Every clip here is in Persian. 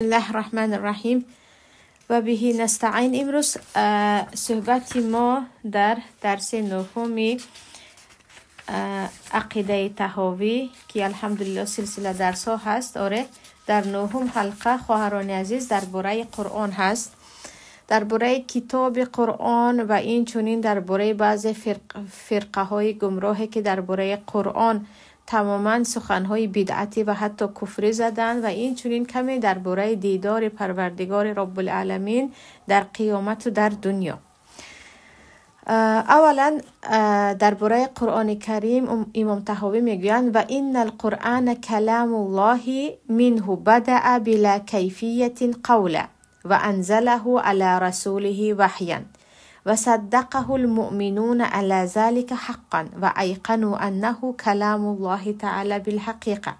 الله الرحمن الرحیم و بهی نستعین. امروز صحبت ما در درس نهم عقیده طحاوی که الحمدلله سلسله درس ها هست. در نهم حلقه خواهران عزیز درباره قرآن هست، درباره کتاب قرآن و این چنین درباره بعض فرقه های گمراهی که درباره قرآن تماما سخنهای بدعتی و حتی کفری زدن و این چنین کمی درباره دیدار پروردگار رب العالمین در قیامت و در دنیا. اولا درباره قرآن کریم امام طحاوی میگویند و این القرآن کلام الله منه بدأ بلا کیفیت قولا و انزله على رسوله وحیا و صدقه المؤمنون على ذلك حقا و ایقنوا انه کلام الله تعالی بالحقیقه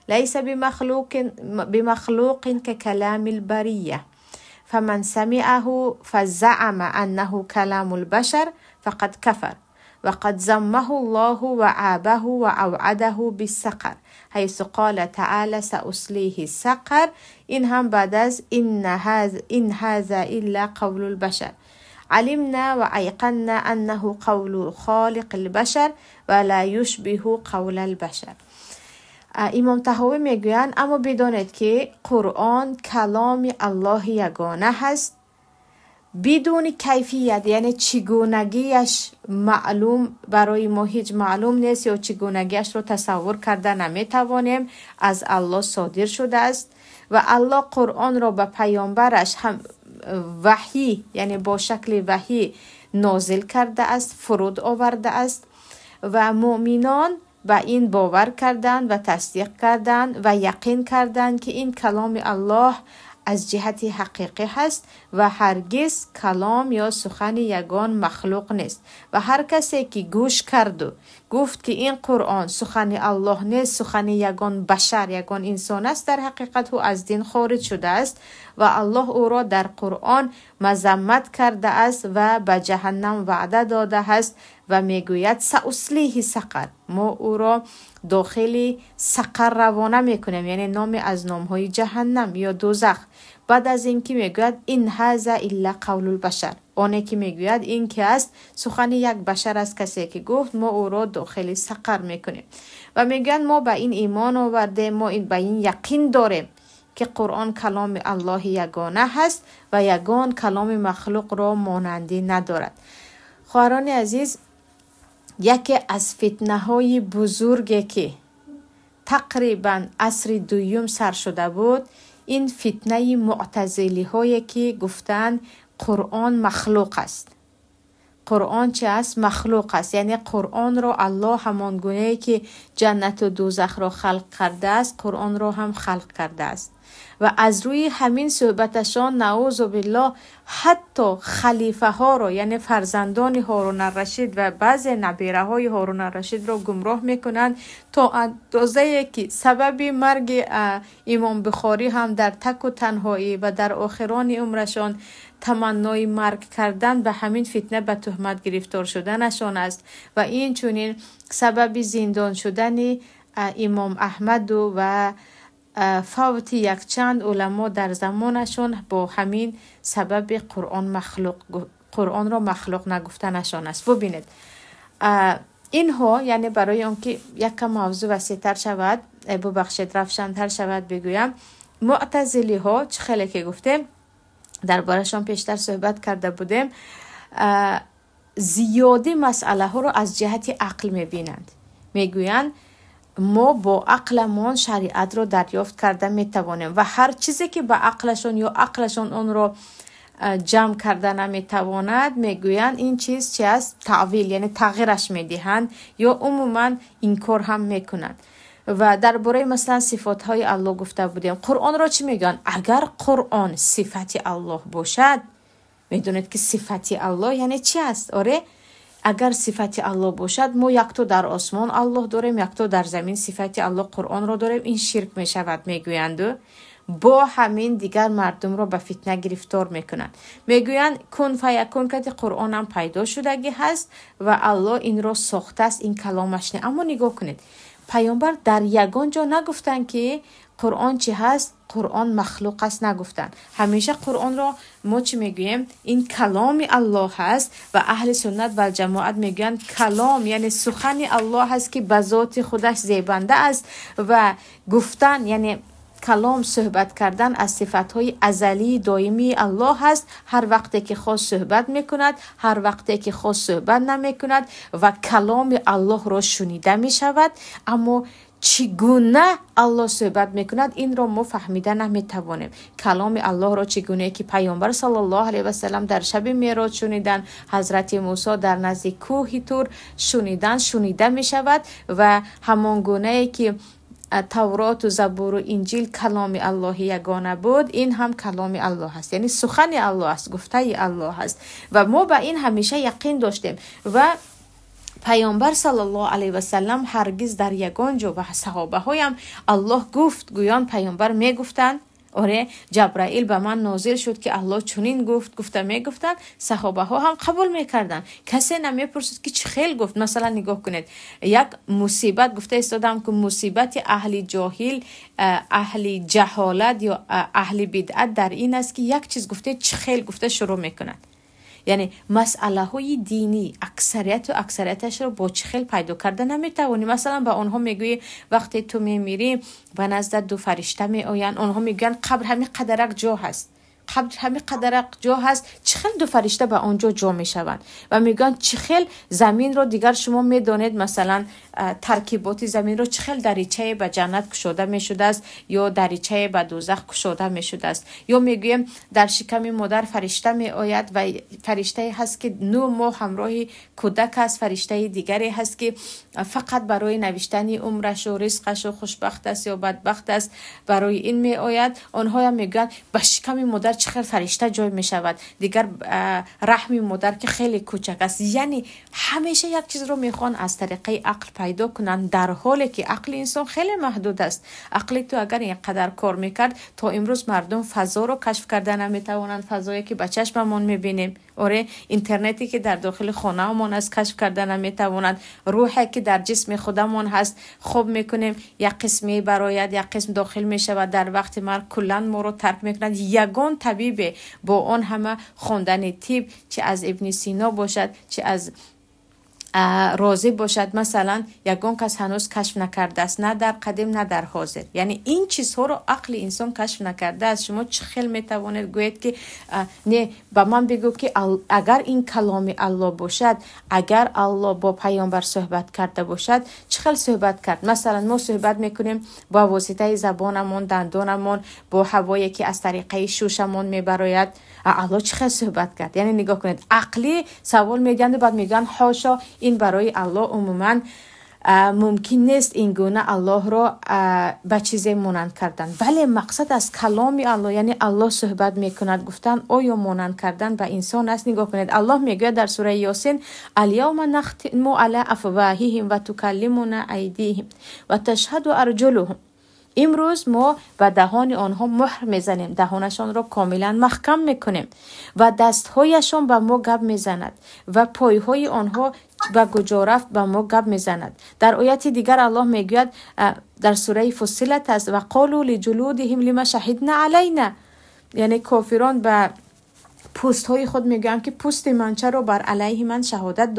ليس بمخلوق ككلام البرية فمن سمعه فزعم انه كلام البشر فقد كفر وقد ذمه الله وعابه وأوعده بالسقر حيث قال تعالى سأصليه سقر این هم بعد از این هذا الا قول البشر علمنا و ایقنا انه قول خالق البشر ولا یشبه قول البشر. امام طحاوی میگویند اما بدانید که قرآن کلام الله یگانه هست بدون کیفیت، یعنی چگونگیش معلوم برای ما هیچ معلوم نیست یا چگونگیش رو تصور کرده نمیتوانیم، از الله صادر شده است و الله قرآن را به پیامبرش هم وحی، یعنی با شکل وحی نازل کرده است، فرود آورده است و مؤمنان به این باور کردند و تصدیق کردند و یقین کردند که این کلام الله از جهت حقیقی هست و هرگز کلام یا سخن یگان مخلوق نیست و هر کسی که گوش کرد و گفت که این قرآن سخن الله نیست، سخن یگان بشر، یگان انسان است، در حقیقت او از دین خارج شده است و الله او را در قرآن مذمت کرده است و به جهنم وعده داده است و میگوید سأصلیه سقر، ما او را داخل سقر روانه میکنیم، یعنی نام از نامهای جهنم یا دوزخ. بعد از این که میگوید این هذا الا قول البشر، آنه که میگوید این که است سخن یک بشر است، کسی که گفت، ما او را داخل سقر میکنیم و میگن ما به این ایمان آورده، ما به این یقین داریم که قرآن کلام الله یگانه هست و یگان کلام مخلوق را مانندی ندارد. خواهران عزیز، یکی از فتنه های بزرگی که تقریبا عصر دوم سر شده بود این فتنه معتزلی هایی که گفتن قرآن مخلوق است. قرآن چه است؟ مخلوق است، یعنی قرآن را الله همان گونه که جنت و دوزخ را خلق کرده است قرآن را هم خلق کرده است و از روی همین صحبتشان نعوذ بالله حتی خلیفه ها را، یعنی فرزندان هارون الرشید و بعض نبیره های هارون الرشید را گمراه میکنند تا اندازه که سبب مرگ امام بخاری هم در تک و تنهایی و در آخران عمرشان تمنای مرگ کردن به همین فتنه به تهمت گرفتار شدنشان است و این چنین سبب زندان شدن امام احمد و فوت یک چند علما در زمانشان با همین سبب قرآن را مخلوق نگفتنشان است. ببینید اینها، یعنی برای آنکه یک موضوع وسیع‌تر شود، ببخشید روشن‌تر شود، بگویم معتزلی ها چه خیلی که گفتیم درباره‌شان پیشتر صحبت کرده بودیم، زیادی مسئله ها را از جهت عقل میبینند. میگویند ما با عقلمان شریعت رو دریافت کرده میتوانیم و هر چیزی که با عقلشون یا عقلشون اون رو جمع کرده نمیتواند میگویند این چیز چی است؟ تعویل، یعنی تغییرش میدهند یا عموما اینکار هم میکنند. و درباره مثلا صفات های الله گفته بودیم. قرآن را چی میگن؟ اگر قرآن صفت الله باشد، میدونید که صفت الله یعنی چی است؟ اگر صفت الله باشد ما یک تو در آسمان الله داریم، یک تو در زمین صفت الله قرآن را داریم، این شرک می شود میگویند. با همین دیگر مردم را به فتنه گرفتار میکنند. میگویند کن فیکون که قرآن هم پیدا شدگی هست و الله این را ساخته است، این کلامش نه. اما نگاه کنید، پیامبر در یگان جا نگفتن که قرآن چی هست؟ قرآن مخلوق است نگفتن. همیشه قرآن رو ما چی میگویم؟ این کلام الله هست و اهل سنت و جماعت میگن کلام یعنی سخن الله هست که به ذات خودش زیبنده است و گفتن یعنی کلام صحبت کردن از صفاتهای ازلی دائمی الله هست. هر وقتی که خواست صحبت میکند، هر وقتی که خواست صحبت نمیکند و کلام الله را شنیده میشود. اما چگونه الله صحبت میکند این را ما فهمیده نمیتوانیم. کلام الله را چگونه که پیامبر صلی الله علیه و سلم در شب معراج شنیدن، حضرت موسی در نزد کوه طور شنیده میشود و همان گونه که تورات و زبور و انجیل کلام الله یگانه بود، این هم کلام الله است، یعنی سخن الله است، گفته الله است و ما به این همیشه یقین داشتیم. و پیامبر صلی الله علیه و سلم هرگز در یگان جا و صحابه هایم الله گفت گویان پیامبر میگفتند آره جبرائیل به من نازل شد که الله چنین گفته میگفتن، صحابه ها هم قبول میکردن. کسی نمیپرسید که چه خیل گفت. مثلا نگاه کنید، یک مصیبت گفته استادم که مصیبت اهل جاهل، اهل جهالت یا اهل بدعت در این است که یک چیز گفته چه خیل گفته شروع میکنند. یعنی مسئله های دینی اکثریتش رو با چخیل پیدا کرده نمیتوانی. مثلا به آنها میگوی وقتی تو میمیری و نزد دو فرشته می آیند، آنها میگن قبر همین قدرک جا هست، قبر همین قدرک جا هست، چخیل دو فرشته به آنجا جا میشوند و میگن چخیل زمین رو دیگر شما میدانید مثلا ترکیبات زمین رو چخیل دریچه به جنت کشوده میشده است یا دریچه به دوزخ کشوده میشده است. یا میگویم در شکم مادر فرشته می آید و فرشته هست که 9 ماه همراه کودک است، فرشته دیگری هست که فقط برای نوشتن عمرش و رزقش و خوشبخت است یا بدبخت است برای این می آید. آنها هم میگن به شکم مادر چخیل فرشته جای می شود، دیگر رحم مادر که خیلی کوچک است. یعنی همیشه یک چیز رو میخوان از طریق عقل پیدا کنن، در حالی که عقل انسان خیلی محدود است. عقل تو اگر اینقدر کار میکرد تا امروز مردم فضا رو کشف کرده نمیتوانند، فضایی که با چشممون میبینیم، آره اینترنتی که در داخل خانه‌مون است کشف کرده نمیتوانند، روحی که در جسم خودمون هست خوب میکنیم یک قسمی برایت یک قسم داخل میشه و در وقت مرگ کلا ما رو ترک میکنند. یگان طبیب با اون همه خواندن طب، چه از ابن سینا باشد چه از رازی باشد، مثلا یگان کس هنوز کشف نکرده است، نه در قدیم نه در حاضر. یعنی این چیزها رو عقل انسان کشف نکرده است. شما چه خیلی میتوانید گوید که نه با من بگو که اگر این کلام الله باشد، اگر الله با پیامبر صحبت کرده باشد چه خیلی صحبت کرد. مثلا ما صحبت میکنیم با واسطه زبانمون، دندانمون، با هوایی که از طریق شوشمون میبراید، الله چه خیلی صحبت کرد. یعنی نگاه کنید عقلی سوال میگن بعد میگن حاشا این برای الله عموما ممکن نیست این گونه الله را به چیزی مانند کردن. ولی مقصد از کلام الله یعنی الله صحبت میکند گفتن آیا مانند کردن به انسان است. نگاه کنید الله میگه در سوره یاسین الیوم نختم علی افواههم و تکلمنا ایدیهم و تشهد ارجلهم، امروز ما به دهان آنها مهر میزنیم، دهانشان را کاملا محکم میکنیم و دستهایشان به ما گپ میزند و پایهای آنها و گجارفت به ما گپ میزند. در آیت دیگر الله میگوید در سوره فصلت است و قالوا لجلودهم لما شهدنا علینا، یعنی کافران به پوست های خود میگن که پوست من چرا بر علیه من شهادت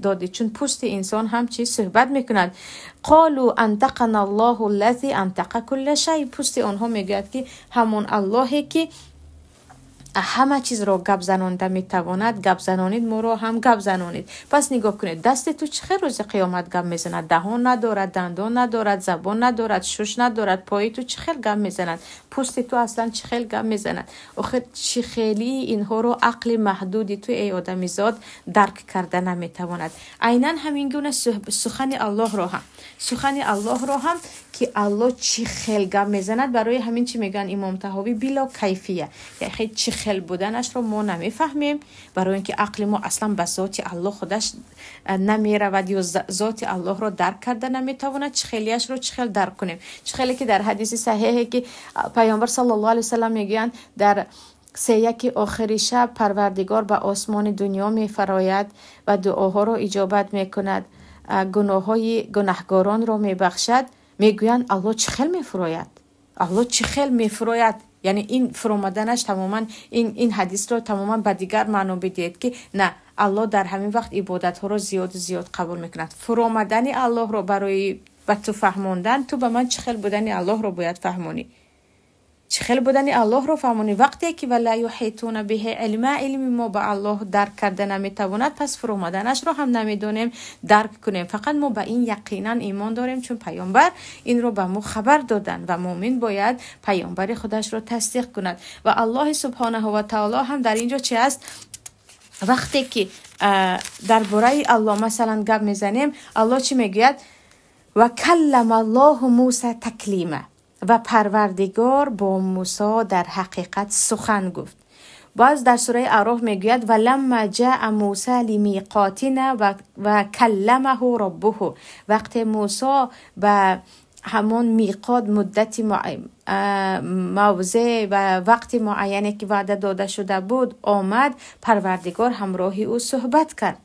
دادی، چون پوست انسان هم چی صحبت میکند. قالوا انطقنا الله الذي انطق كل شيء، پوست آنها میگوید که همون اللهی که همه چیز را گپ زنانده میتواند گپ زنانید، ما را هم گپ زنانید. پس نگاه کنید دست تو چه روز قیامت گپ میزند؟ دهان ندارد، دندان ندارد، زبان ندارد، شش ندارد، پای تو چه خیلی گپ میزند، پوست تو اصلا چه خیلی گپ میزند. آخه چه خیلی اینها رو عقل محدودی تو ای آدمی زاد درک کرده نمیتواند. عیناً همین گونه سخن الله را هم که الله چی خیلی گپ میزند، برای همین چی میگن امام طحاوی بلا کیفیه، یعنی چی خیلی بودنش رو ما نمیفهمیم، برای اینکه عقل ما اصلا به ذات الله خودش نمیرود یا ذات الله رو درک کرده نمیتواند. چه خیلیش رو چه خیلی درک کنیم. چه خیلی که در حدیث صحیحه که پیامبر صلی الله علیه و سلم میگن در 3 آخری شب پروردگار به آسمان دنیا میفراید و دعاها رو اجابت میکند، گناهان رو میبخشد. میگویند الله چه خیلی میفراید، الله چه خیلی میفروید. یعنی این فرومدنش تماما این حدیث رو تماما به دیگر معنا بدید که نه، الله در همین وقت عبادت ها رو زیاد قبول میکند. فرومدن الله رو برای به تو فهموندن، تو به من چه خیلی بودن الله رو باید فهمونی، چه خیلی بودن الله رو فهمونی. وقتی که ولا یحیطون به علم ما به الله درک کرده نمیتواند، پس فرومدنش رو هم نمیدونیم درک کنیم. فقط ما به این یقینا ایمان داریم چون پیامبر این رو به ما خبر دادن و مؤمن باید پیامبر خودش رو تصدیق کند. و الله سبحانه و تعالی هم در اینجا چی است؟ وقتی که درباره الله مثلا گپ میزنیم، الله چی میگوید؟ و کلم الله موسی تکلیما، و پروردگار با موسی در حقیقت سخن گفت. باز در سوره اعراف میگوید ولما جاء موسی لمیقاتنا و کلمه ربه، وقتی موسی به همون میقات مدتی موضع و وقتی معینه که وعده داده شده بود آمد، پروردگار همراهی او صحبت کرد.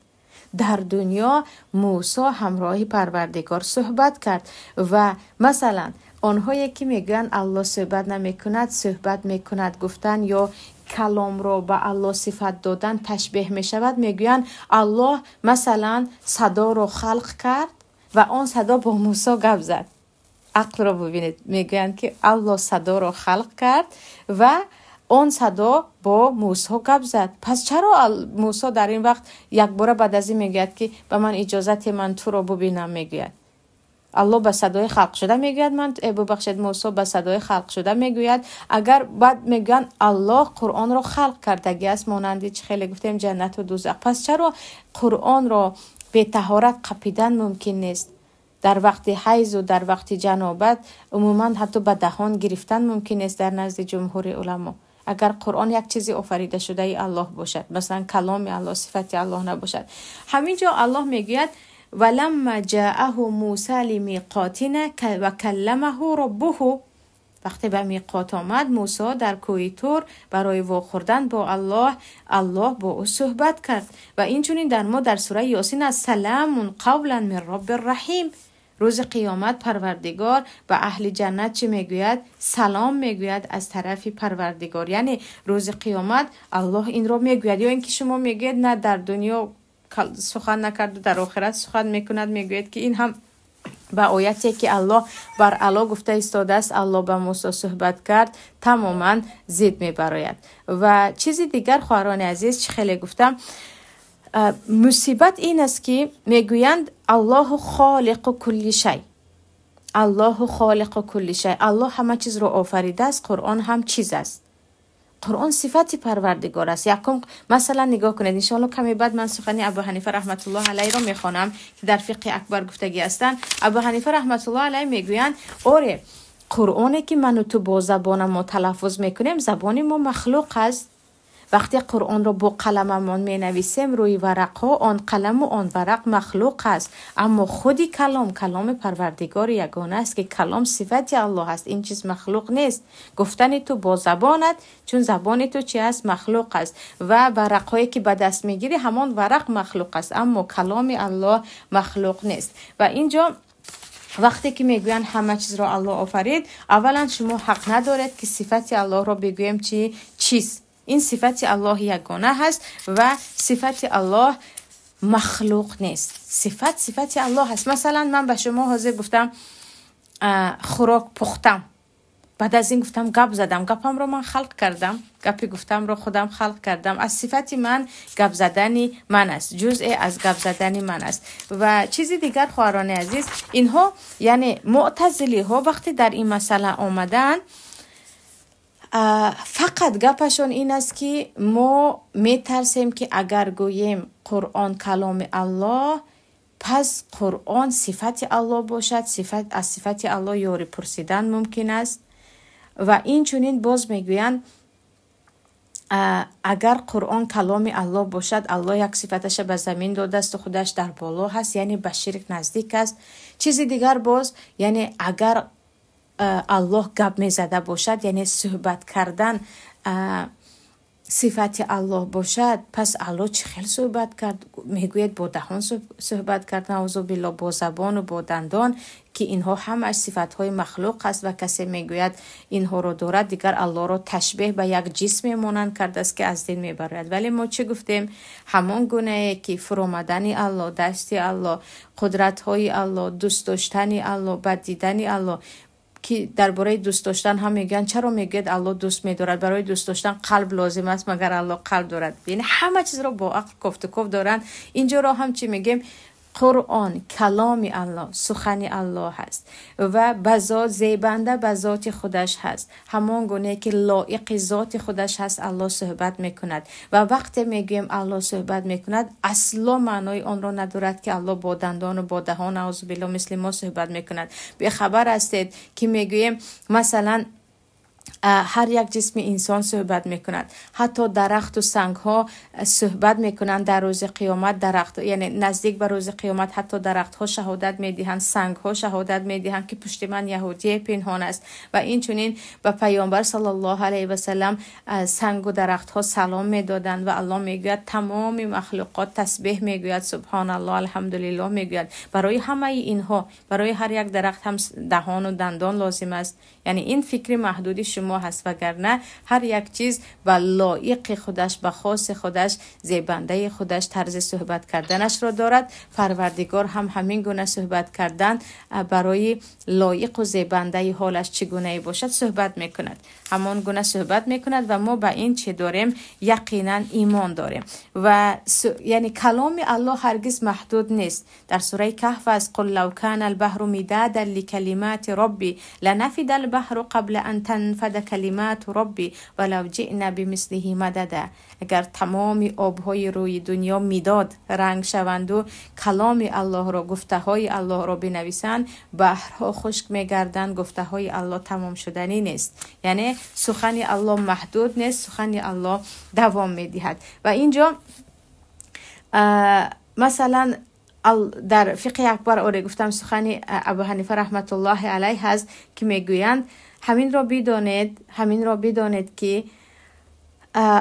در دنیا موسی همراهی پروردگار صحبت کرد. و مثلا آنهایی که میگن الله صحبت نمیکند، صحبت میکند گفتن یا کلام رو به الله صفت دادن تشبیه میشود، میگوین الله مثلا صدا رو خلق کرد و آن صدا با موسی گپ زد. عقل رو ببینید، میگوین که الله صدا رو خلق کرد و اون صدا با موسی گپ زد. پس چرا موسی در این وقت یک بار بعد از این میگوید که به من اجازت من تو رو ببینم؟ میگوید الله به صدای خلق شده میگوید من ببخشید موسی به صدای خلق شده میگوید. اگر بعد میگن الله قرآن رو خلق کردگی است، مانند چه خیلی گفتیم جنت و دوزخ، پس چرا قرآن رو به طهارت قپیدن ممکن نیست؟ در وقت حیض و در وقت جنابت عموما حتی به دهان گرفتن ممکن نیست در نزد جمهور علما. اگر قرآن یک چیزی آفریده شده ای الله باشد، مثلا کلام الله صفت الله نباشد. همینجا الله میگوید ولما جاءه موسی لمیقاتنا و کلمه ربه، وقتی به میقات آمد موسی در کوه طور برای واخوردن با الله با او صحبت کرد. و اینچنین در ما در سوره یاسین از سلام قولا من رب الرحیم، روز قیامت پروردگار به اهل جنت چی میگوید؟ سلام میگوید از طرف پروردگار. یعنی روز قیامت الله این رو میگوید. یا اینکه شما میگید نه در دنیا سخن نکرد و در آخرت سخن میکند، میگوید که این هم با آیتی که الله بر علا گفته ایستاده است الله به موسی صحبت کرد تماما ضد میبراید. و چیزی دیگر خواهران عزیز چه خیلی گفتم، مصیبت این است که میگویند الله خالق کل شی، الله خالق کل شی، الله همه چیز رو آفریده است. قرآن هم چیز است، قرآن صفت پروردگار است. یکم مثلا نگاه کنید، ان شاء الله کمی بعد من سخنی ابو حنیفه رحمت الله علیه رو میخوانم که در فقه اکبر گفتگی هستند. ابو حنیفه رحمت الله علیه میگویند آره قرآنی که من و تو با زبان ما تلفظ میکنیم زبان ما مخلوق است. وقتی قرآن رو با قلممون می نویسیم روی ورق ها، آن قلم و آن ورق مخلوق است، اما خودی کلام پروردگار یگانه است که کلام صفت الله است. این چیز مخلوق نیست. گفتن تو با زبانت، چون زبان تو چی است؟ مخلوق است. و ورق هایی که به دست میگیری همان ورق مخلوق است، اما کلام الله مخلوق نیست. و اینجا وقتی که میگوین همه چیز رو الله آفرید، اولا شما حق ندارید که صفت الله رو بگویم چیست. این صفت الله یگانه هست و صفت الله مخلوق نیست. صفت الله هست. مثلا من به شما حاضر گفتم خوراک پختم، بعد از این گفتم گپ زدم، گپم رو من خلق کردم، گپی گفتم رو خودم خلق کردم. از صفت من گپ زدنی من است، جزء از گپ زدنی من است. و چیزی دیگر خواهران عزیز، اینها یعنی معتزلی ها وقتی در این مسئله آمدن فقط گپشون این است که ما میترسیم که اگر گوییم قرآن کلام الله پس قرآن صفت الله باشد، از صفت الله یاری پرسیدن ممکن است. و این چونین باز میگویند اگر قرآن کلام الله باشد الله یک صفتش به زمین داده است و خودش در بالا هست، یعنی به شرک نزدیک است. چیزی دیگر باز یعنی اگر الله گپ می زده باشد، یعنی صحبت کردن صفت الله باشد، پس الله چه خیلی صحبت کرد؟ میگوید با دهان صحبت کرد، نعوذ بالله، با زبان و با دندان، که اینها همش صفت های مخلوق است و کسی میگوید اینها رو دارد دیگر الله رو تشبیه به یک جسم مانند کرده است که از دین میبرد. ولی ما چه گفتیم؟ همان گونه که فرامدن الله، دست الله، قدرت های الله، دوست داشتن الله، بد دیدن الله، که درباره دوست داشتن هم میگن چرا میگید الله دوست می‌دارد؟ برای دوست داشتن قلب لازم است مگر الله قلب دارد؟ یعنی همه چیز رو با عقل گفتگو دارن. اینجا رو هم چی میگیم؟ قرآن کلام الله، سخن الله هست و بذات زیبنده به ذات خودش هست، همان گونه که لایق ذات خودش هست الله صحبت میکند. و وقتی میگیم الله صحبت میکند، اصلا معنای آن را ندارد که الله با دندان و با دهان اعوذ بالله مثل ما صحبت میکند. به خبر هستید که میگویم مثلا هر یک جسم انسان صحبت میکند، حتی درخت و سنگ ها صحبت میکنند در روز قیامت. درخت یعنی نزدیک به روز قیامت حتی درخت ها شهادت میدهند، سنگ ها شهادت میدهند که پشت من یهودی پنهان است. و این چنین به پیامبر صلی الله علیه و سلم سنگ و درخت ها سلام میدادند و الله میگوید تمام مخلوقات تسبیح میگوید سبحان الله الحمدلله میگوید. برای همه اینها، برای هر یک درخت هم دهان و دندان لازم است. یعنی این فکر محدودی شما هست، وگرنه هر یک چیز به لایق خودش، به خاص خودش، زیبنده خودش طرز صحبت کردنش را دارد. پروردگار هم همین گونه صحبت کردن برای لایق و زیبنده حالش چگونه باشد صحبت میکند، همان گونه صحبت میکند و ما به این چه داریم؟ یقینا ایمان داریم. و یعنی کلام الله هرگز محدود نیست. در سوره کهف از قل لو کان البحر مدادا لکلمات ربی لنفد البحر قبل ان تنفد کلمات ربی ولو جئنا بمثله مددا. اگر تمام آبهای روی دنیا مداد رنگ شوند و کلام الله را، گفته های الله را بنویسند، بحرها خشک میگردند. گفته های الله تمام شدنی نیست. یعنی سخن الله محدود نیست، سخن الله دوام میدهد. و اینجا مثلا در فقه اکبر آره گفتم سخن ابو حنیفه رحمت الله علیه هست که میگویند همین را بدانید که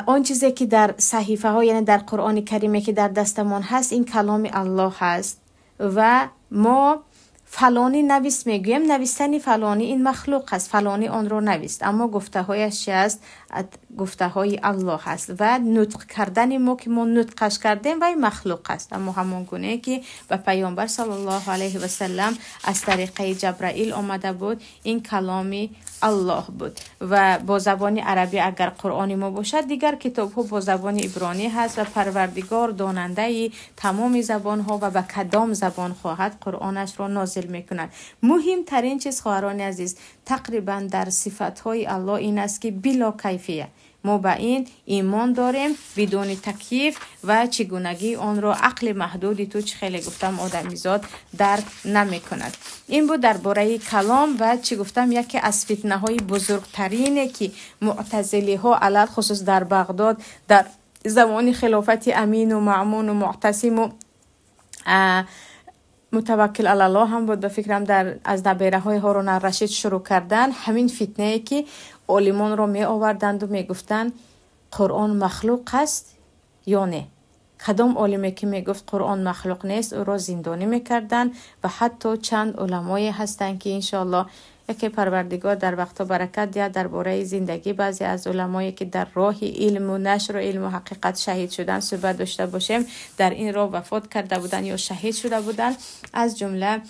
آن چیزی که در صحیفه ها، یعنی در قرآن کریمه که در دستمان هست، این کلام الله هست و ما فلانی نویس میگویم، نویسنی فلانی این مخلوق هست، فلانی آن رو نویست، اما گفته هایش چی است؟ گفته های الله هست و نطق کردن ما که ما نطقش کردیم و این مخلوق هست. اما همون گونه که به پیامبر صلی الله علیه و سلم از طریق جبرائیل آمده بود، این کلامی الله بود. و با زبان عربی اگر قرآن ما باشد، دیگر کتاب ها با زبان عبرانی هست و پروردگار داننده تمام زبان ها و به کدام زبان خواهد قرآنش را نازل میکند. مهمترین چیز خواهران عزیز تقریبا در صفات های الله این است که بلا کیفیه ما به این ایمان داریم بدون تکییف و چگونگی آن را عقل محدودی تو چه خیلی گفتم آدمیزاد درک نمی کند. این بود درباره کلام. و چی گفتم یکی از فتنه های بزرگترینه که معتزلی ها علل خصوص در بغداد در زمان خلافت امین و معمون و معتصم و متوکل علی الله هم بود، به فکرم در از نبیره های هارون الرشید شروع کردن همین فتنه ای که عالمان رو می آوردند و می گفتند قرآن مخلوق است یا نه. کدام عالمی که می گفت قرآن مخلوق نیست او را زندانی می کردن. و حتی چند علمایی هستند که انشاءالله یکی پروردگار در وقتا برکت دهد درباره زندگی بعضی از علمایی که در راه علم و نشر و علم و حقیقت شهید شدن صحبت داشته باشیم، در این راه وفات کرده بودن یا شهید شده بودن. از جمله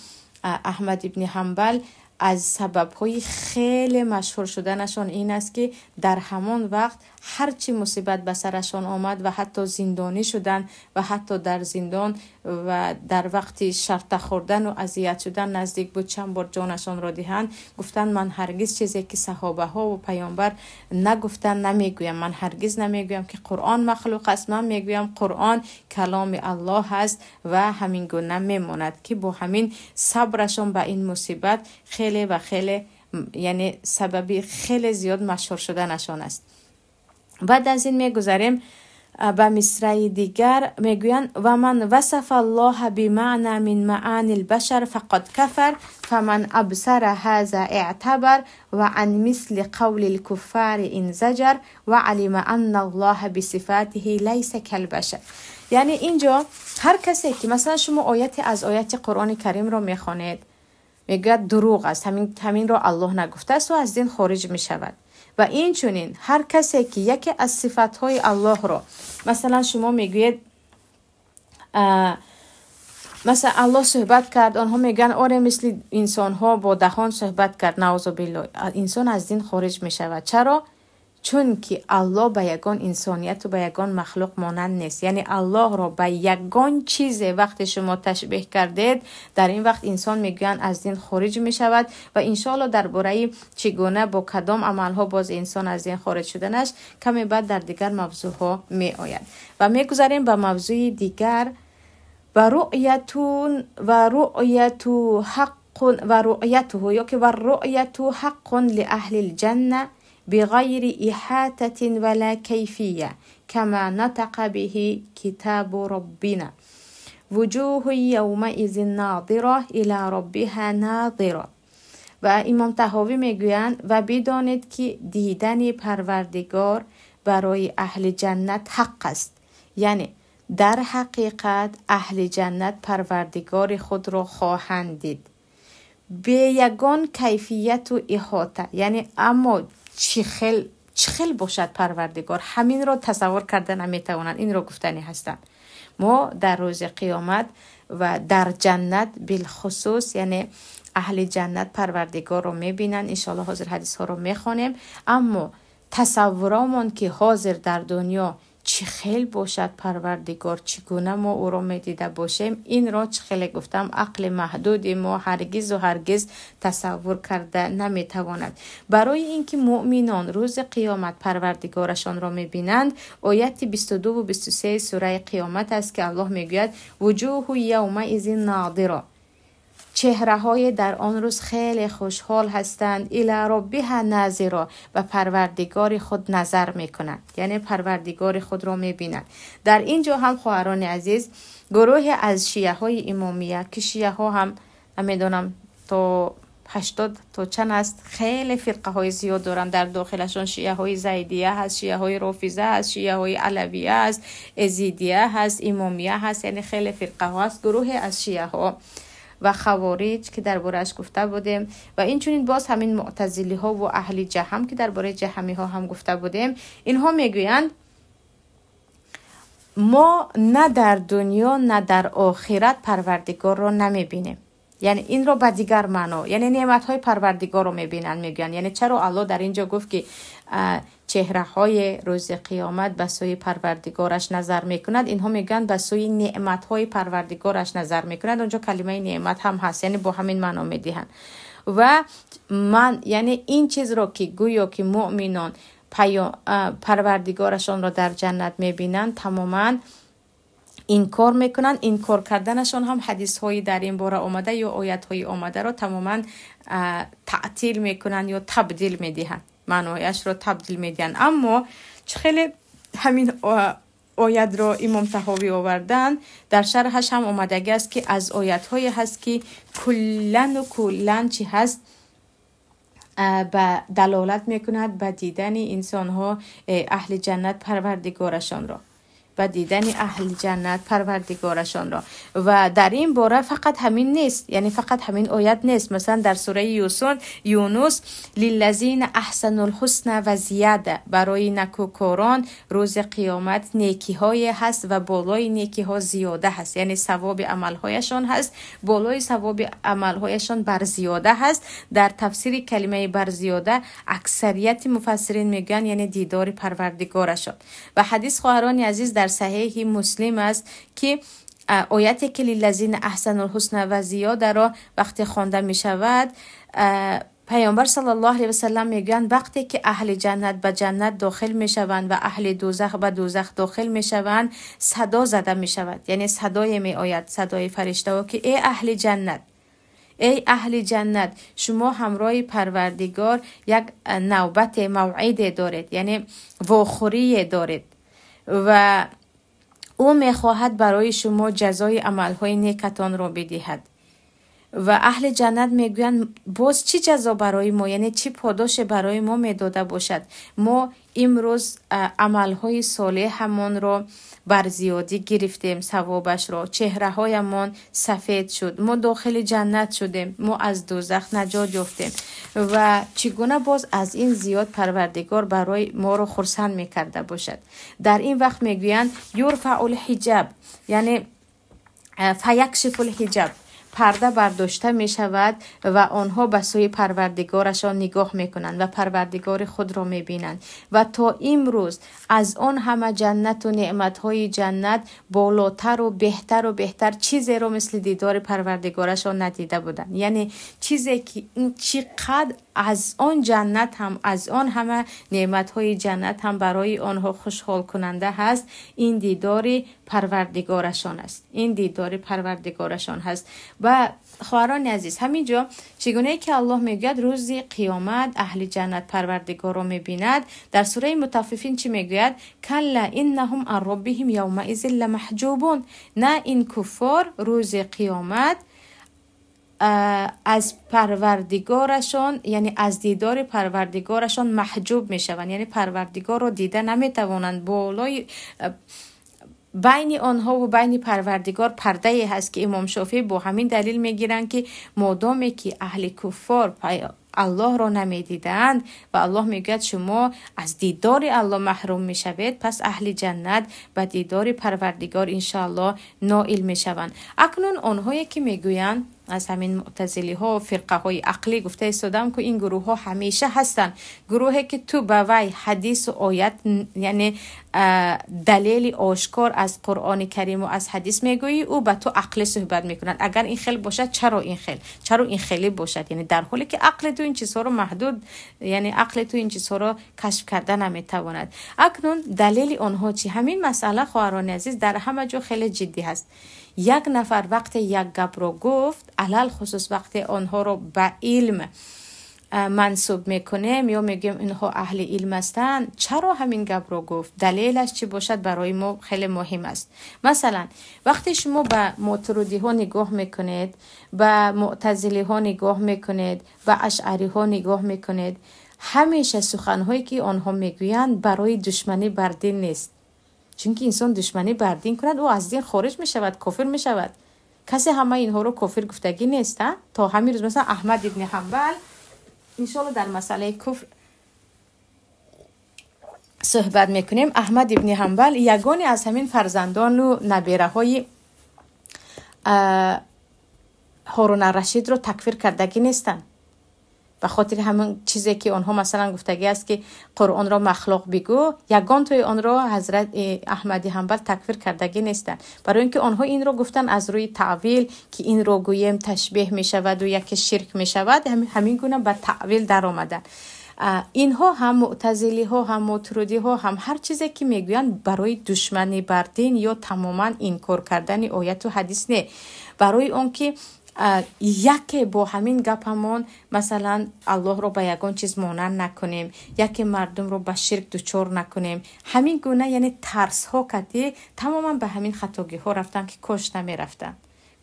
احمد ابن حنبل از سبب‌های خیلی مشهور شدنشان این است که در همان وقت هرچی مصیبت به سرشان آمد و حتی زندانی شدن و حتی در زندان و در وقتی شرط خوردن و اذیت شدن نزدیک بود چند بار جانشان را دهند، گفتن من هرگز چیزی که صحابه ها و پیامبر نگفتن نمیگویم. من هرگز نمیگویم که قرآن مخلوق است، من میگویم قرآن کلام الله هست و همین گونه میماند. که با همین صبرشون به این مصیبت خیلی و خیلی یعنی سببی خیلی زیاد مشهور شدنشان است. بعد از این میگذاریم به مصرع دیگر میگویند و من وصف الله بمعنى من معانی البشر فقد کفر فمن ابصر هذا اعتبر و عن مثل قول الكفار انزجر و علم ان الله بصفاته لیس کالبشر. یعنی اینجا هر کسی که مثلا شما آیت از آیت قرآن کریم رو میخوانید میگوید دروغ است، همین رو الله نگفته است و از دین خارج میشود. و این چونین هر کسی که یکی از صفاتهای الله رو مثلا شما میگوید مثلا الله صحبت کرد، آنها میگن آره مثل انسان ها با دهان صحبت کرد، نعوذ بالله، انسان از دین خارج میشود. چرا؟ چون که الله به یگان انسانیت و به یگان مخلوق مانند نیست. یعنی الله را به یگان چیز وقتی شما تشبیه کردید، در این وقت انسان میگوین از دین خارج می شود. و انشاءالله درباره چگونه با کدام عملها باز انسان از دین خارج شدنش کمی بعد در دیگر موضوع ها می آید. و می گذاریم به موضوع دیگر. و رؤیت حق لأهل الجنة بغير إحاطة ولا كيفية كما نطق به كتاب ربنا وجوه يومئذ ناظرة إلى ربها ناظرة. و امام طحاوی میگویند و بدانید که دیدن پروردگار برای اهل جنت حق است. یعنی در حقیقت اهل جنت پروردگار خود را خواهند دید به یگان کیفیت و احاطه. یعنی اما چخل باشد پروردگار، همین رو تصور کردن نمیتوانند، این رو گفتنی هستند. ما در روز قیامت و در جنت بالخصوص یعنی اهل جنت پروردگار رو میبینن. انشاءالله حاضر حدیث ها رو میخوانیم. اما تصورامون که حاضر در دنیا چه خیلی باشد پروردگار، چگونه ما او را میدیده باشیم، این را چه خیلی گفتم عقل محدود ما هرگز و هرگز تصور کرده نمیتواند. برای اینکه مؤمنان روز قیامت پروردگارشان را میبینند، آیت 22 و 23 سوره قیامت است که الله میگوید وجوه یومئذ ناظرة، چهره های در آن روز خیلی خوشحال هستند، الی ربها ناظرة، و پروردگار خود نظر میکنند، یعنی پروردگار خود را میبینند. در اینجا هم خواهران عزیز گروه از شیعه های امامیه که شیعه ها هم نمیدونم تا 80 تا چند است، خیلی فرقه های زیاد دارن در داخلشون. شیعه های زیدیه هست، شیعه های رافضه هست، شیعه های علویه هست، ازیدیه هست، امامیه هست، یعنی خیلی فرقه ها هست. گروه از شیعه ها و خوارج که درباره‌اش گفته بودیم و این چونین باز همین معتزلی ها و اهل جهم که درباره جهمی ها هم گفته بودیم، اینها میگویند ما نه در دنیا نه در آخرت پروردگار رو نمیبینیم. یعنی این رو به دیگر معنا، یعنی نعمت های پروردگار رو میبینن. میگن یعنی چرا الله در اینجا گفت که چهره های روز قیامت به سوی پروردگارش نظر میکند، اینها میگن به سوی نعمت های پروردگارش نظر میکند. اونجا کلمه نعمت هم هست، یعنی با همین معنا میدهن. و من یعنی این چیز رو که گویا که مؤمنان پروردگارشان را در جنت میبینن تماما انکار میکنن. انکار کردنشان هم حدیث هایی در این باره آمده یا آیت های آمده را تماما تعطیل میکنن یا تبدیل میدهن، معنایش را تبدیل میدهن. اما خیلی همین آیت را امام طحاوی آوردن، در شرحش هم آمدگی است که از آیت های هست که کلن چی هست به دلالت میکند به دیدن انسان ها اهل جنت پروردگارشان را، و دیدن اهل جنت پروردگارشان را. و در این باره فقط همین نیست، یعنی فقط همین آیت نیست. مثلا در سوره یونس للذین احسنوا الحسنى و زیاده، برای نکوکاران روز قیامت نیکی های هست و بالای نیکی ها زیاده هست، یعنی ثواب عمل هایشان هست، بالای ثواب عمل هایشان بر زیاده هست. در تفسیر کلمه بر زیاده اکثریت مفسرین میگن یعنی دیدار پروردگارشان. و حدیث خواهران عزیز در صحیح مسلم است که آیت که للذین احسنوا الحسنى و زیاده را وقتی خوانده می شود، پیامبر صلی الله علیه و سلم میگن وقتی که اهل جنت به جنت داخل می شوند و اهل دوزخ به دوزخ داخل می شوند، صدا زده می شود، یعنی صدای می آید، صدای فرشته ها که ای اهل جنت، ای اهل جنت، شما همراه پروردگار یک نوبت موعد دارید، یعنی واخوری دارید. و او میخواهد برای شما جزای عملهای نیکتان را بدهد. و اهل جنت میگویند باز چی جزا برای ما، یعنی چی پاداش برای ما میداده باشد؟ ما امروز عملهای صالح همان را بر زیادی گرفتیم، ثوابش را، چهره هایمان سفید شد، ما داخل جنت شدیم، ما از دوزخ نجات یافتیم. و چگونه باز از این زیاد پروردگار برای ما را خرسند میکرده باشد؟ در این وقت میگویند یرفع الحجاب، یعنی فیکشف الحجاب، پرده برداشته می شود و آنها به سوی پروردگارشان نگاه می کنند و پروردگار خود را می بینند. و تا امروز از آن همه جنت و نعمتهای جنت بالاتر و بهتر چیزی را مثل دیدار پروردگارشان ندیده بودند. یعنی چیزی که این چقدر از آن جنت هم، از آن همه نعمتهای جنت هم برای آنها خوشحال کننده هست، این دیدار پروردگارشان است. این دیدار پروردگارشان هست. و خواهران عزیز، همینجا چگونه که الله میگوید روز قیامت اهل جنت پروردگار را میبیند، در سوره مطففین چی میگوید؟ کلا انهم عن ربهم یومئذ لمحجوبون. نه، این کفار روز قیامت از پروردگارشان، یعنی از دیدار پروردگارشان محجوب میشوند، یعنی پروردگار را دیده نمیتوانند. بالای بین آنها و بین پروردگار پرده هست که امام شافعی با همین دلیل میگیرند که مادامی که اهل کفار الله را نمیدیدند و الله میگوید شما از دیدار الله محروم میشوید، پس اهل جنت به دیدار پروردگار انشاءالله نائل میشوند. اکنون آنهایی که میگویند، از همین معتزلی ها و فرقه های عقلی گفته ایستادم که این گروه ها همیشه هستن، گروهی که تو به وی حدیث و آیت، یعنی دلیل آشکار از قرآن کریم و از حدیث میگویی، او به تو عقل صحبت میکنند. اگر این خیل باشد چرا این خیلی باشد، یعنی در حالی که عقل تو این چیزها رو محدود، یعنی عقل تو این چیزها رو کشف کرده نمیتواند. اکنون دلیل آنها چی؟ همین مسئله خواهران عزیز در همه جا خیلی جدی هست. یک نفر وقت یک گپ رو گفت، علل خصوص وقت آنها رو به علم منصوب میکنیم یا میگیم اینها اهل علم هستند، چرا همین گپ رو گفت، دلیلش چی باشد، برای ما خیلی مهم است. مثلا وقتی شما به ماتریدی ها نگاه میکنید، به معتزلی ها نگاه میکنید، به اشعری ها نگاه میکنید، همیشه سخنهایی که آنها میگویند برای دشمنی بر دین نیست. چون که انسان دشمنی بر دین کند او از دین خارج می شود، کافر می شود. کسی همه اینها رو کافر گفتگی نیست. تا همین روز مثلا احمد ابن حنبل، انشالله در مسئله کفر صحبت میکنیم. احمد ابن حنبل یگانی از همین فرزندان و نبیره های هارون الرشید رو تکفیر کردگی نیستن. به خاطر همون چیزی که آنها مثلا گفتگی است که قرآن را مخلوق بگو، یگان توی آن را حضرت احمد حنبل تکفیر کردگی نیستن، برای اینکه آنها این را گفتن از روی تعویل که این را گویم تشبیه می شود و یک شرک می شود، همین گونه به تعویل در آمدن. اینها هم معتزلی ها هم ماتریدی ها هم هر چیزی که میگویند برای دشمنی بر دین یا تماما انکار کردن آیت و حدیث نه، برای اون که یکی با همین گپمون مثلا الله رو به یگان چیز مانند نکنیم، یکی مردم رو به شرک دچار نکنیم، همین گونه یعنی ترس ها کتی تماما به همین خطاگی ها رفتن که کاش نمی رفتن،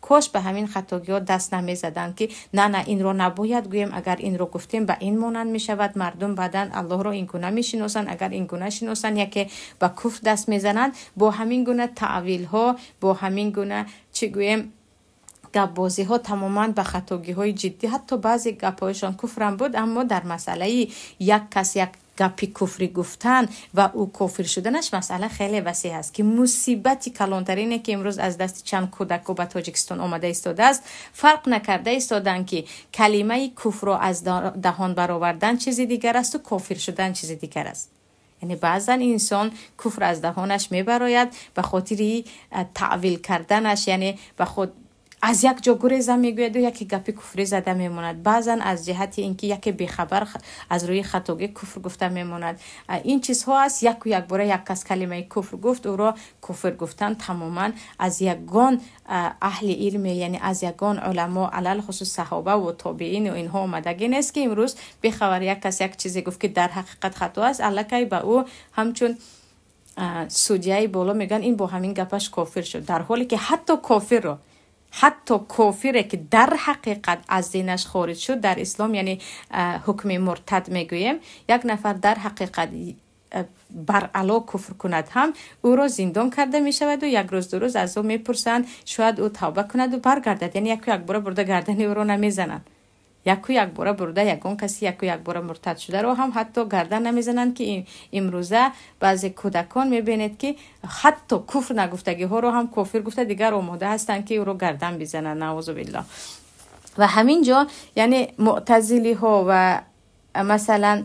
کاش به همین خطاگی ها دست نمی زدن که نه این رو نباید گویم، اگر این رو گفتیم به این مانند می شود، مردم بعدن الله رو این گونه می شناسن، اگر این گونه شناسن یکی به کفر دست می زنن. با همین گونه تعویل ها، با همین گونه چی گویم گپ بازی ها تماما به خطاگی های جدی، حتی بعضی گپ هایشان کفرم بود، اما در مسئله یک کس یک گپی کفری گفتن و او کافر شدنش مسئله خیلی وسیع است که مصیبتی کلانترینه که امروز از دست چند کودک و به تاجیکستان آمده ایستاده است. فرق نکرده ایستادن که کلمه کفر را از دهان برآوردن چیزی دیگر است و کافر شدن چیزی دیگر است. یعنی بعضا انسان کفر از دهانش میبراید به خاطر تعویل کردنش، یعنی به خود از یک جا گریز میگوید و یکی گپی کفری زده میموند، بعضا از جهت اینکه یکی بیخبر از روی خطاگی کفر گفته میموند. این چیزها است. یک باره یک کس کلمه کفر گفت، او را کفر گفتن تماما از یگان اهل علم، یعنی از یگان علما علل خصوص صحابه و تابعین و اینها آمدگی نیست که امروز بخبر یک کس یک چیزی گفت که در حقیقت خطا است، الکی به او همچون سودیای بالا میگن این با همین گپش کافر شد، در حالی که حتی کافره که در حقیقت از دینش خارج شد در اسلام، یعنی حکم مرتد میگویم، یک نفر در حقیقت بر علا کفر کند هم او را زندان کرده می شود و یک روز دو روز از او میپرسند شاید او توبه کند و برگردد. یعنی یک بار برده گردن او را نمیزنند، یک بار برده یگان کسی یک بار مرتد شده رو هم حتی گردن نمیزنند که امروزه بعضی کودکان میبینید که حتی کفر نگفتگی ها رو هم کافر گفته دیگر آماده هستند که او رو گردن بزنند. نعوذ بالله. و همینجا یعنی معتزلی ها و مثلا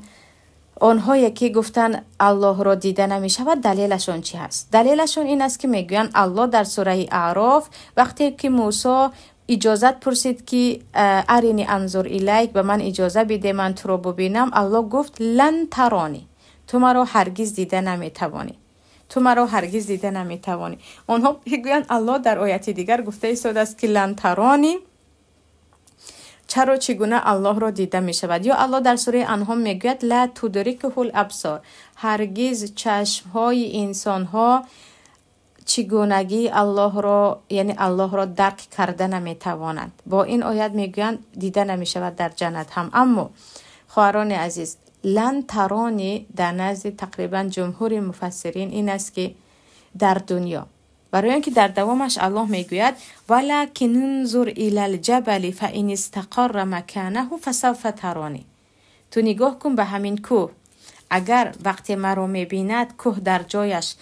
آنهایی که گفتن الله را دیده نمی شود، دلیلشون چی هست؟ دلیلشون این است که میگوین الله در سوره اعراف وقتی که موسی اجازت پرسید که ارینی انظر الیک، به من اجازه بده من تو رو ببینم، الله گفت لن ترانی، تو مرا هرگز دیده نمیتوانی، تو مرا هرگز دیده نمیتوانی. آنها میگوین الله در آیت دیگر گفته است که لن ترانی، چرا چگونه الله را دیده می شود؟ یا الله در سوره انعام میگوید لا تدرکه الابصار، هرگز چشم های انسان ها چگونگی الله را، یعنی الله را درک کرده نمی توانند. با این آیت میگویند دیده نمی شود در جنت هم. اما خواهران عزیز، لن ترانی در نزد تقریبا جمهور مفسرین این است که در دنیا، برای اینکه در دوامش الله میگوید ولکن انظر الی الجبل فان استقر مکانه فسوف ترانی، تو نگاه کن به همین کوه، اگر وقتی مرا میبیند کوه در جایش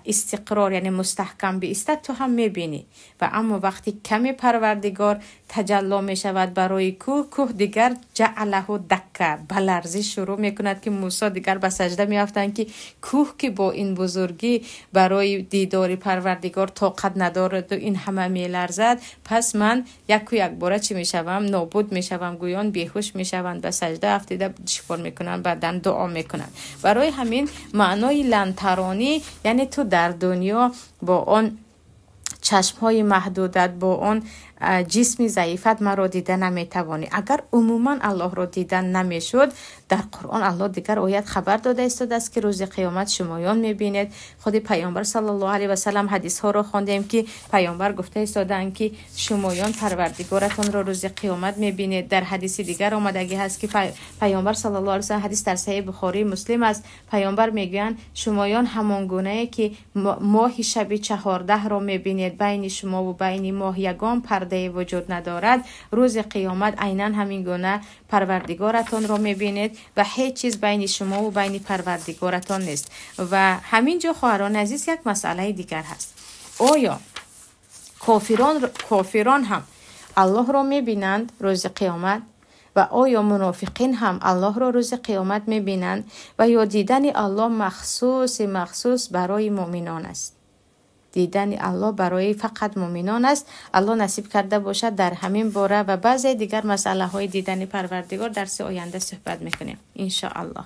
استقرار یعنی مستحکم بیستد تو هم میبینی. و اما وقتی کمی پروردگار تجلی می شود برای کوه دیگر جعله دکه، بلرزش شروع میکند که موسی دیگر به سجده میافتند که کوه که با این بزرگی برای دیدار پروردگار طاقت ندارد و این همه میلرزد، پس من یک باره چی میشوم؟ نابود میشوم. گویان بیهوش میشوند، به سجده افتاده چیکار میکنند؟ بعدن دعا میکنند. برای همین معنای لن ترانی یعنی تو در دنیا با آن چشمهای محدودت، با آن جسمی ضعیفت مرا دیده نمیتوانی. اگر عموما الله را دیدن نمیشد، در قرآن الله دیگر آیت خبر داده است که روز قیامت شمایان میبینید. خود پیامبر صلی الله علیه و سلم حدیث ها رو خواندیم که پیامبر گفته است که شمایان پروردگارتون را روز قیامت میبینید. در حدیث دیگر آمدگی هست که پیامبر صلی الله علیه و سلم، حدیث در صحیح بخاری مسلم است، پیامبر میگویند شمایان همان گونه که ماه شب 14 را میبینید، بین شما و بین ماه یگان پرده وجود ندارد، روز قیامت عیناً همین گونه پروردگارتان را میبینید و هیچ چیز بین شما و بین پروردگارتان نیست. و همینجا خواهران عزیز یک مسئله دیگر هست. آیا کافران هم الله را میبینند روز قیامت؟ و آیا منافقین هم الله را روز قیامت میبینند؟ و یا دیدن الله مخصوص برای مؤمنان است؟ دیدن الله برای فقط مؤمنان است. الله نصیب کرده باشد در همین باره و بعضی دیگر مسئله های دیدن پروردگار در آینده صحبت میکنیم ان شاء الله.